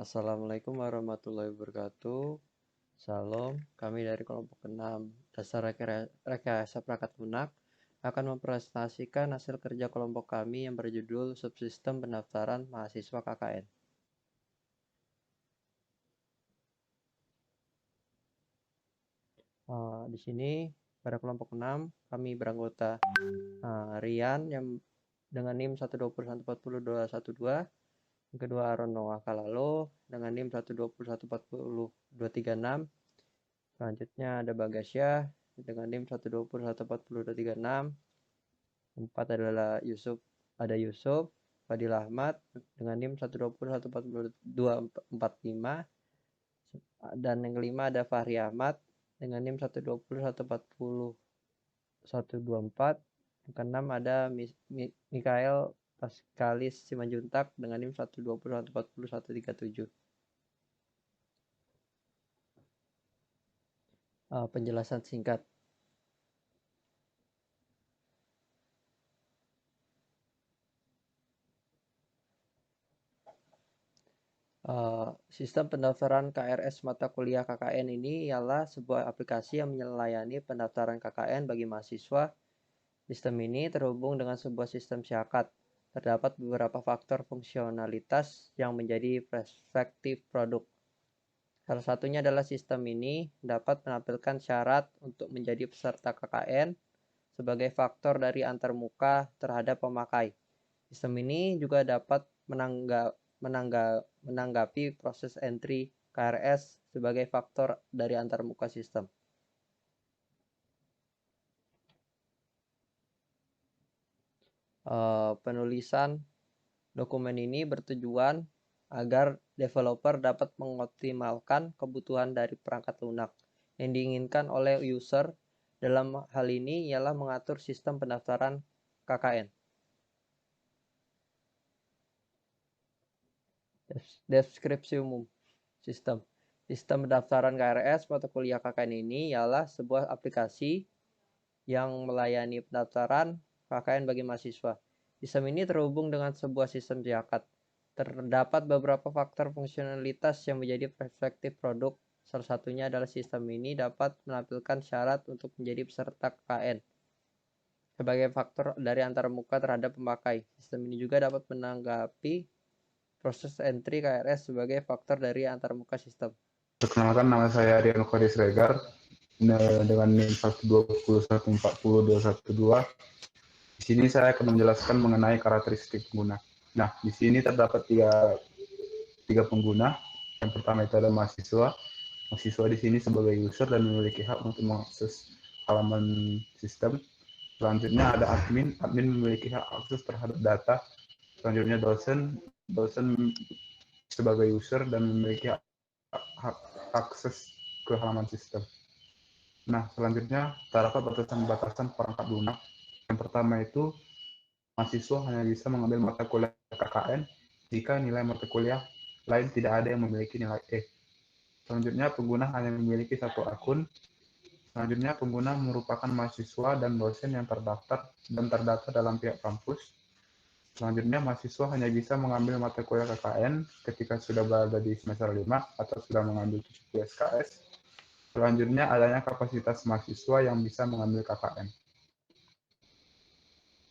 Assalamualaikum warahmatullahi wabarakatuh. Salam, kami dari kelompok 6 Dasar Rekayasa Perangkat Lunak akan mempresentasikan hasil kerja kelompok kami yang berjudul Subsistem Pendaftaran Mahasiswa KKN. Di sini pada kelompok 6 kami beranggota Rian yang dengan NIM 120140212, yang kedua Aron Noah Kalalo dengan NIM 120140236. Selanjutnya ada Bagasya dengan NIM 120140236. 4 adalah Yusuf Fadil Ahmad dengan NIM 120140245. Dan yang kelima ada Fahri Ahmad dengan NIM 120140124. Yang keenam ada Mikael Paskalis Simanjuntak dengan NIM 120140137. Penjelasan singkat. Sistem pendaftaran KRS mata kuliah KKN ini ialah sebuah aplikasi yang melayani pendaftaran KKN bagi mahasiswa. Sistem ini terhubung dengan sebuah sistem syakat. Terdapat beberapa faktor fungsionalitas yang menjadi perspektif produk. Salah satunya adalah sistem ini dapat menampilkan syarat untuk menjadi peserta KKN sebagai faktor dari antarmuka terhadap pemakai. Sistem ini juga dapat menanggapi proses entry KRS sebagai faktor dari antarmuka sistem. Penulisan dokumen ini bertujuan agar developer dapat mengoptimalkan kebutuhan dari perangkat lunak. Yang diinginkan oleh user dalam hal ini ialah mengatur sistem pendaftaran KKN. Deskripsi umum sistem. Sistem pendaftaran KRS mata kuliah KKN ini ialah sebuah aplikasi yang melayani pendaftaran KKN bagi mahasiswa. Sistem ini terhubung dengan sebuah sistem syakat. Terdapat beberapa faktor fungsionalitas yang menjadi perspektif produk. Salah satunya adalah sistem ini dapat menampilkan syarat untuk menjadi peserta KKN sebagai faktor dari antarmuka terhadap pemakai. Sistem ini juga dapat menanggapi proses entry KRS sebagai faktor dari antarmuka sistem. Perkenalkan, nama saya Rian Kodis Regar dengan NIM 120140212. Di sini saya akan menjelaskan mengenai karakteristik pengguna. Nah, di sini terdapat tiga pengguna. Yang pertama itu adalah mahasiswa. Mahasiswa di sini sebagai user dan memiliki hak untuk mengakses halaman sistem. Selanjutnya ada admin. Admin memiliki hak akses terhadap data. Selanjutnya dosen sebagai user dan memiliki hak akses ke halaman sistem. Nah, selanjutnya terdapat batasan-batasan perangkat lunak. Yang pertama itu mahasiswa hanya bisa mengambil mata kuliah KKN jika nilai mata kuliah lain tidak ada yang memiliki nilai E. Selanjutnya pengguna hanya memiliki satu akun. Selanjutnya pengguna merupakan mahasiswa dan dosen yang terdaftar dan terdata dalam pihak kampus. Selanjutnya mahasiswa hanya bisa mengambil mata kuliah KKN ketika sudah berada di semester 5 atau sudah mengambil 70 SKS. Selanjutnya adanya kapasitas mahasiswa yang bisa mengambil KKN.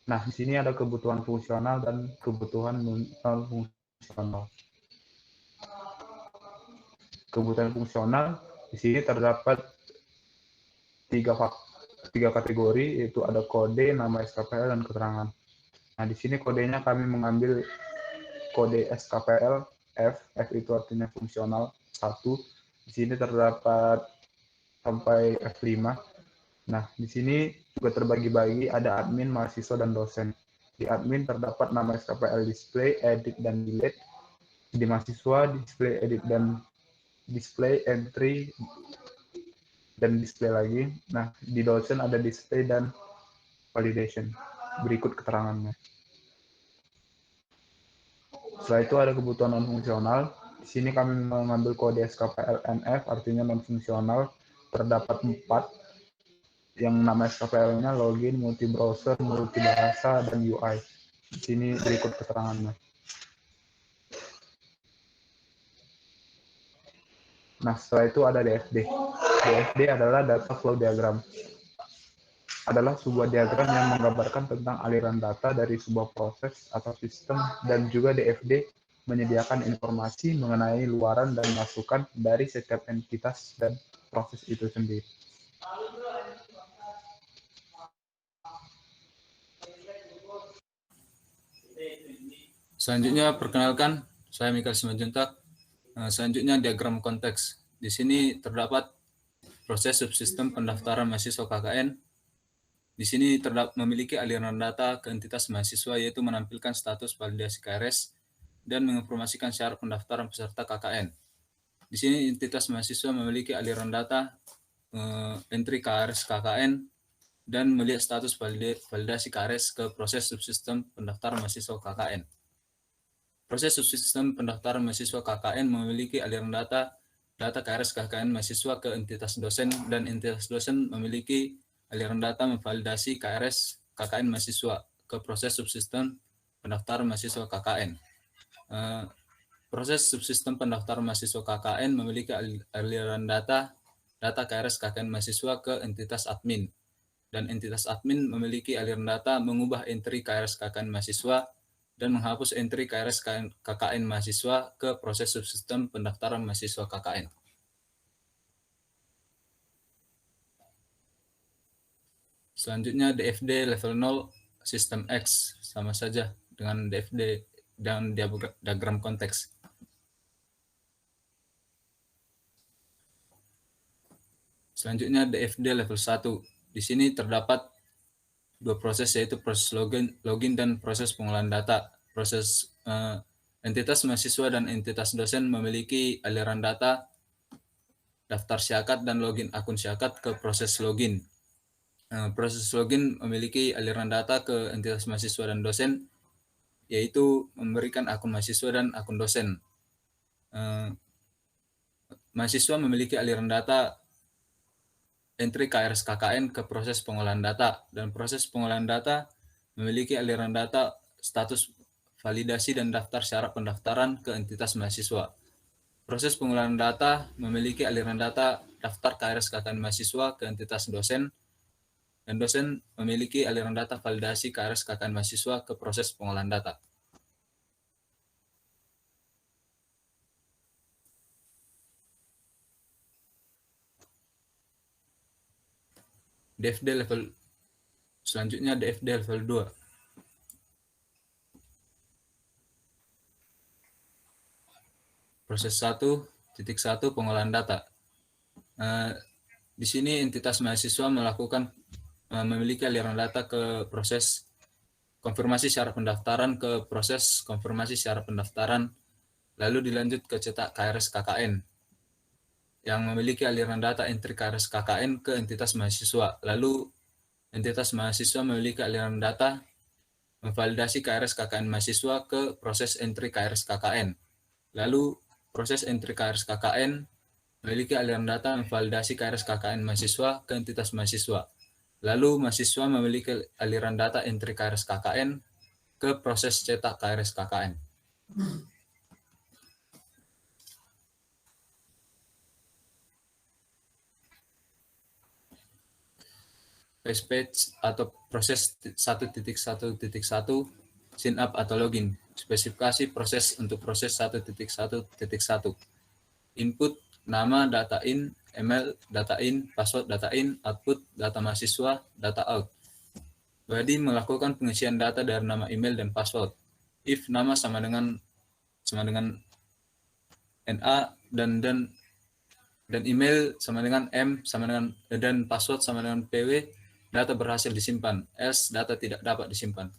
Nah, di sini ada kebutuhan fungsional dan kebutuhan non-fungsional. Kebutuhan fungsional di sini terdapat tiga kategori, yaitu ada kode, nama SKPL, dan keterangan. Nah, di sini kodenya kami mengambil kode SKPL F. F itu artinya fungsional 1. Di sini terdapat sampai F5. Nah, di sini juga terbagi-bagi, ada admin, mahasiswa, dan dosen. Di admin terdapat nama SKPL display, edit, dan delete. Di mahasiswa display, edit, dan display, entry, dan display lagi. Nah, di dosen ada display dan validation. Berikut keterangannya. Setelah itu ada kebutuhan non-fungsional. Di sini kami mengambil kode SKPL NF, artinya non-fungsional. Terdapat 4, yang nama SKPL-nya login, multi browser, multi bahasa, dan UI. Di sini berikut keterangannya. Nah, setelah itu ada DFD. DFD adalah data flow diagram. Adalah sebuah diagram yang menggambarkan tentang aliran data dari sebuah proses atau sistem, dan juga DFD menyediakan informasi mengenai luaran dan masukan dari setiap entitas dan proses itu sendiri. Selanjutnya, perkenalkan, saya Mikael Simanjuntak. Selanjutnya, diagram konteks. Di sini terdapat proses subsistem pendaftaran mahasiswa KKN. Di sini memiliki aliran data ke entitas mahasiswa, yaitu menampilkan status validasi KRS dan menginformasikan syarat pendaftaran peserta KKN. Di sini entitas mahasiswa memiliki aliran data entry KRS KKN dan melihat status validasi KRS ke proses subsistem pendaftaran mahasiswa KKN. Proses subsistem pendaftaran mahasiswa KKN memiliki aliran data KRS KKN mahasiswa ke entitas dosen, dan entitas dosen memiliki aliran data memvalidasi KRS KKN mahasiswa ke proses subsistem pendaftaran mahasiswa KKN. Proses subsistem pendaftaran mahasiswa KKN memiliki aliran data KRS KKN mahasiswa ke entitas admin, dan entitas admin memiliki aliran data mengubah entry KRS KKN mahasiswa dan menghapus entry KRS KKN mahasiswa ke proses subsistem pendaftaran mahasiswa KKN. Selanjutnya, DFD level 0 sistem X, sama saja dengan DFD dan diagram konteks. Selanjutnya, DFD level 1. Di sini terdapat dua proses, yaitu proses login dan proses pengolahan data. Proses entitas mahasiswa dan entitas dosen memiliki aliran data daftar syakat dan login akun syakat ke proses login. Proses login memiliki aliran data ke entitas mahasiswa dan dosen, yaitu memberikan akun mahasiswa dan akun dosen. Mahasiswa memiliki aliran data entry KRS KKN ke proses pengolahan data, dan proses pengolahan data memiliki aliran data status validasi dan daftar syarat pendaftaran ke entitas mahasiswa. Proses pengolahan data memiliki aliran data daftar KRS KKN mahasiswa ke entitas dosen, dan dosen memiliki aliran data validasi KRS KKN mahasiswa ke proses pengolahan data. DFD level selanjutnya, DFD level 2. Proses 1.1 pengolahan data. Di sini entitas mahasiswa memiliki aliran data ke proses konfirmasi syarat pendaftaran ke proses konfirmasi syarat pendaftaran, lalu dilanjut ke cetak KRS KKN yang memiliki aliran data entry KRS KKN ke entitas mahasiswa. Lalu entitas mahasiswa memiliki aliran data memvalidasi KRS KKN mahasiswa ke proses entry KRS KKN. Lalu proses entry KRS KKN memiliki aliran data memvalidasi KRS KKN mahasiswa ke entitas mahasiswa. Lalu mahasiswa memiliki aliran data entry KRS KKN ke proses cetak KRS KKN. First page atau proses 1.1.1 sign up atau login. Spesifikasi proses untuk proses 1.1.1. Input nama data in, email data in, password data in, output data mahasiswa, data out. Body melakukan pengisian data dari nama email dan password. If nama sama dengan NA dan email sama dengan M sama dengan dan password sama dengan PW, data berhasil disimpan. Else data tidak dapat disimpan.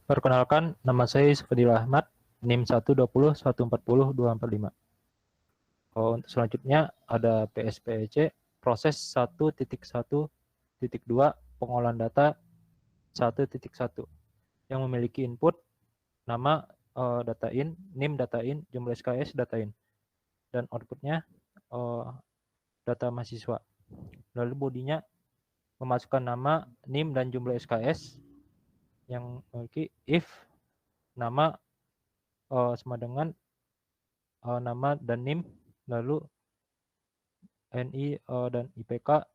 Perkenalkan, nama saya Fadil Ahmad, NIM 120140245. Untuk selanjutnya ada PSPEC, proses 1.1.2 pengolahan data 1.1 yang memiliki input nama data in, NIM data in, jumlah SKS data in, dan outputnya data mahasiswa. lalu bodinya memasukkan nama, NIM, dan jumlah SKS yang memiliki if nama sama dengan nama dan NIM, lalu NI dan IPK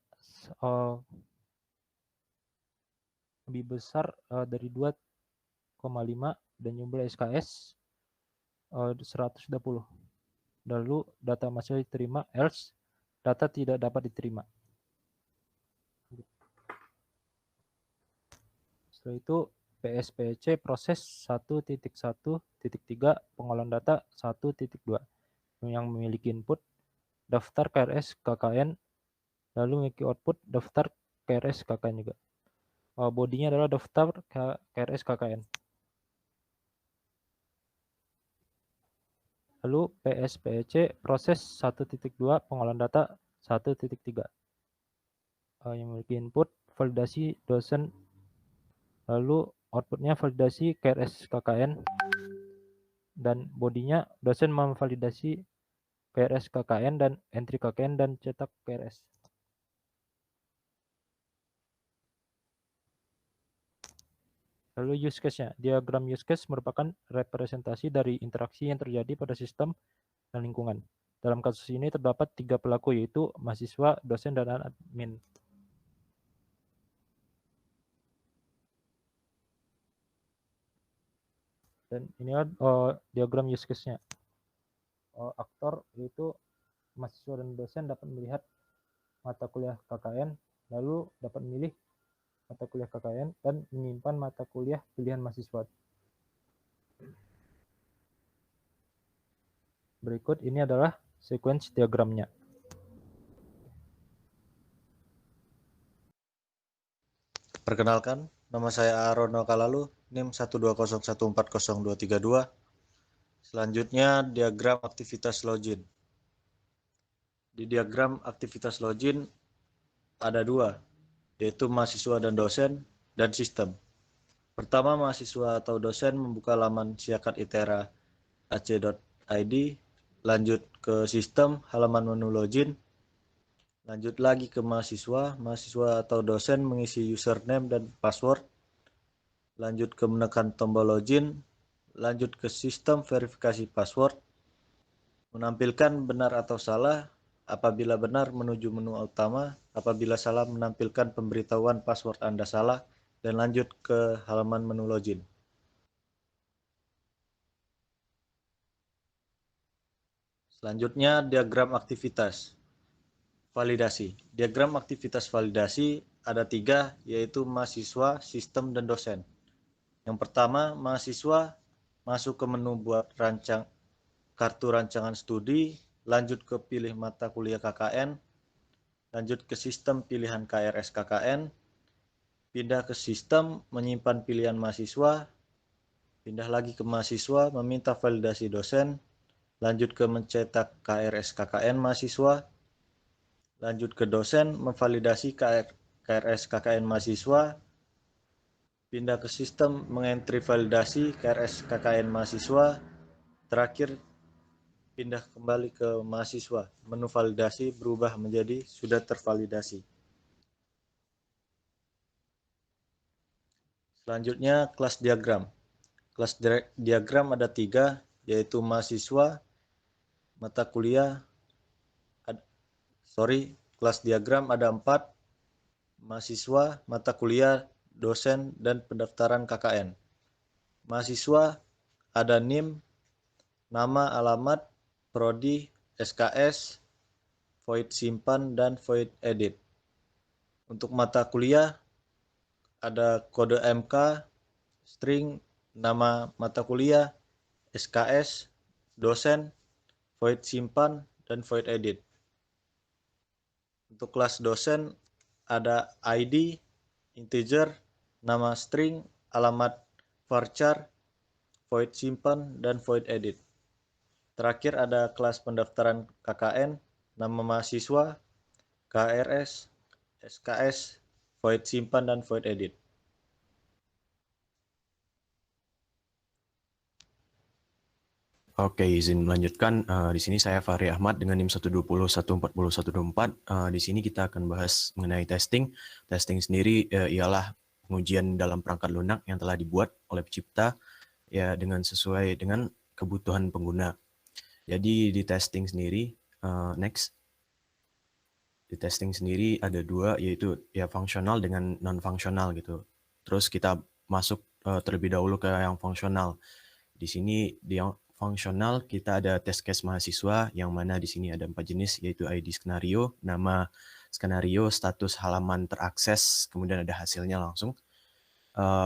lebih besar dari 2,5 dan jumlah SKS 120. Lalu data mahasiswa diterima, else data tidak dapat diterima. Setelah itu PSPC proses 1.1.3 pengolahan data 1.2 yang memiliki input daftar KRS KKN, lalu memiliki output daftar KRS KKN juga. Bodinya adalah daftar KRS KKN. Lalu PSPC proses 1.2 pengolahan data 1.3 yang memiliki input validasi dosen, lalu outputnya validasi KRS KKN, dan bodinya dosen memvalidasi KRS KKN dan entry KKN dan cetak KRS. Lalu use case-nya. Diagram use case merupakan representasi dari interaksi yang terjadi pada sistem dan lingkungan. Dalam kasus ini terdapat 3 pelaku, yaitu mahasiswa, dosen, dan admin. Dan inilah diagram use case-nya. Aktor yaitu mahasiswa dan dosen dapat melihat mata kuliah KKN, lalu dapat memilih mata kuliah KKN dan menyimpan mata kuliah pilihan mahasiswa. Berikut ini adalah sequence diagramnya. Perkenalkan, nama saya Arono Kalalu, NIM 120140232. Selanjutnya, diagram aktivitas login. Di diagram aktivitas login ada 2, yaitu mahasiswa dan dosen, dan sistem. Pertama, mahasiswa atau dosen membuka laman Siakat ITERA ac.id, lanjut ke sistem, halaman menu login, lanjut lagi ke mahasiswa atau dosen mengisi username dan password, lanjut ke menekan tombol login, lanjut ke sistem verifikasi password, menampilkan benar atau salah, apabila benar menuju menu utama, apabila salah menampilkan pemberitahuan password Anda salah, dan lanjut ke halaman menu login. Selanjutnya, diagram aktivitas validasi. Diagram aktivitas validasi ada 3, yaitu mahasiswa, sistem, dan dosen. Yang pertama, mahasiswa masuk ke menu buat kartu rancangan studi, lanjut ke pilih mata kuliah KKN, lanjut ke sistem pilihan KRS KKN, pindah ke sistem, menyimpan pilihan mahasiswa, pindah lagi ke mahasiswa, meminta validasi dosen, lanjut ke mencetak KRS KKN mahasiswa, lanjut ke dosen, memvalidasi KRS KKN mahasiswa, pindah ke sistem, mengentri validasi KRS KKN mahasiswa, terakhir pindah kembali ke mahasiswa. Menu validasi berubah menjadi sudah tervalidasi. Selanjutnya, kelas diagram. Kelas diagram ada 3, yaitu mahasiswa, mata kuliah, kelas diagram ada 4, mahasiswa, mata kuliah, dosen, dan pendaftaran KKN. Mahasiswa ada NIM, nama, alamat, prodi, SKS, void simpan, dan void edit. Untuk mata kuliah ada kode MK, string, nama mata kuliah, SKS, dosen, void simpan, dan void edit. Untuk kelas dosen ada ID, integer, nama string, alamat varchar, void simpan, dan void edit. Terakhir ada kelas pendaftaran KKN, nama mahasiswa, KRS, SKS, void simpan, dan void edit. Oke, izin melanjutkan. Di sini saya Fahri Ahmad dengan NIM 120, 140, 124. Di sini kita akan bahas mengenai testing. Testing sendiri ialah pengujian dalam perangkat lunak yang telah dibuat oleh pencipta ya dengan sesuai dengan kebutuhan pengguna. Jadi di testing sendiri, next. Di testing sendiri ada dua, yaitu ya fungsional dengan non-fungsional gitu. Terus kita masuk terlebih dahulu ke yang fungsional. Di sini di yang fungsional kita ada test case mahasiswa yang mana di sini ada 4 jenis, yaitu ID skenario, nama skenario, status halaman terakses, kemudian ada hasilnya langsung.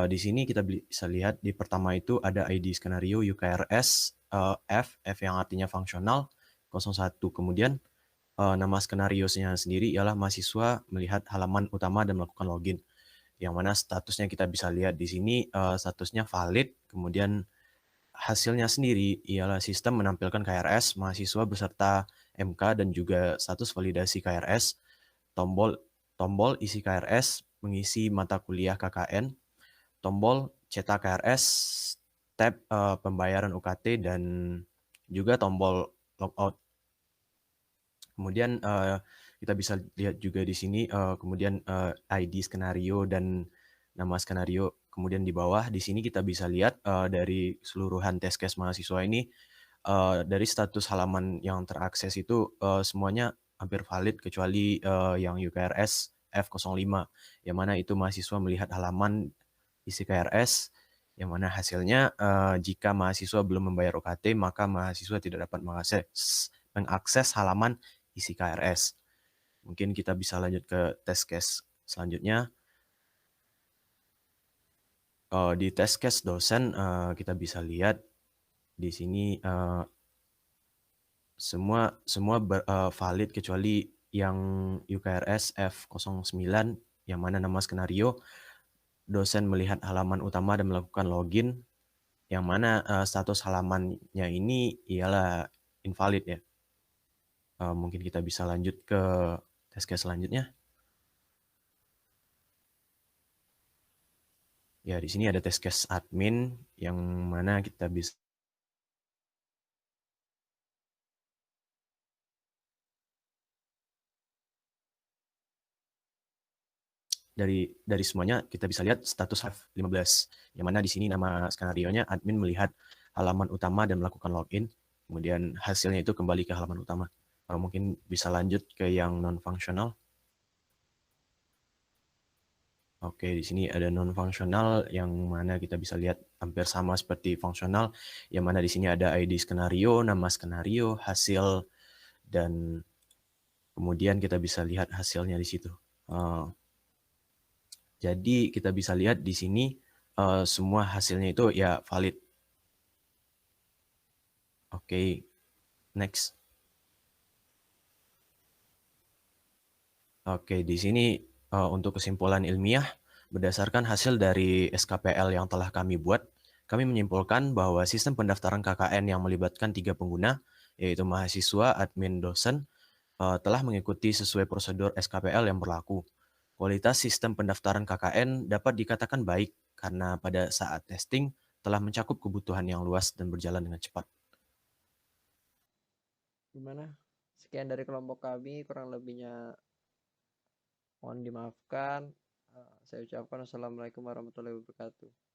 Di sini kita bisa lihat di pertama itu ada ID skenario UKRS F yang artinya fungsional 01. Kemudian nama skenarionya sendiri ialah mahasiswa melihat halaman utama dan melakukan login. Yang mana statusnya kita bisa lihat di sini statusnya valid, kemudian hasilnya sendiri ialah sistem menampilkan KRS, mahasiswa beserta MK dan juga status validasi KRS, tombol isi KRS, mengisi mata kuliah KKN, tombol cetak KRS, tab pembayaran UKT, dan juga tombol logout. Kemudian kita bisa lihat juga di sini kemudian ID skenario dan nama skenario. Kemudian di bawah di sini kita bisa lihat dari keseluruhan test case mahasiswa ini dari status halaman yang terakses itu semuanya hampir valid kecuali yang UKRS F05 yang mana itu mahasiswa melihat halaman isi KRS yang mana hasilnya jika mahasiswa belum membayar UKT maka mahasiswa tidak dapat mengakses halaman isi KRS. Mungkin kita bisa lanjut ke test case selanjutnya. Di test case dosen kita bisa lihat di sini semua valid kecuali yang UKRS F09 yang mana nama skenario dosen melihat halaman utama dan melakukan login yang mana status halamannya ini ialah invalid ya. Mungkin kita bisa lanjut ke test case selanjutnya. Ya, di sini ada test case admin yang mana kita bisa dari semuanya kita bisa lihat status F15 yang mana di sini nama skenarionya admin melihat halaman utama dan melakukan login, kemudian hasilnya itu kembali ke halaman utama. Mungkin bisa lanjut ke yang non fungsional. Oke, di sini ada non-fungsional yang mana kita bisa lihat hampir sama seperti fungsional, yang mana di sini ada ID skenario, nama skenario, hasil, dan kemudian kita bisa lihat hasilnya di situ. Jadi kita bisa lihat di sini semua hasilnya itu ya valid. Oke, next. Oke, di sini untuk kesimpulan ilmiah, berdasarkan hasil dari SKPL yang telah kami buat, kami menyimpulkan bahwa sistem pendaftaran KKN yang melibatkan 3 pengguna, yaitu mahasiswa, admin, dosen, telah mengikuti sesuai prosedur SKPL yang berlaku. Kualitas sistem pendaftaran KKN dapat dikatakan baik karena pada saat testing telah mencakup kebutuhan yang luas dan berjalan dengan cepat. Gimana? Sekian dari kelompok kami, kurang lebihnya mohon dimaafkan. Saya ucapkan wassalamualaikum warahmatullahi wabarakatuh.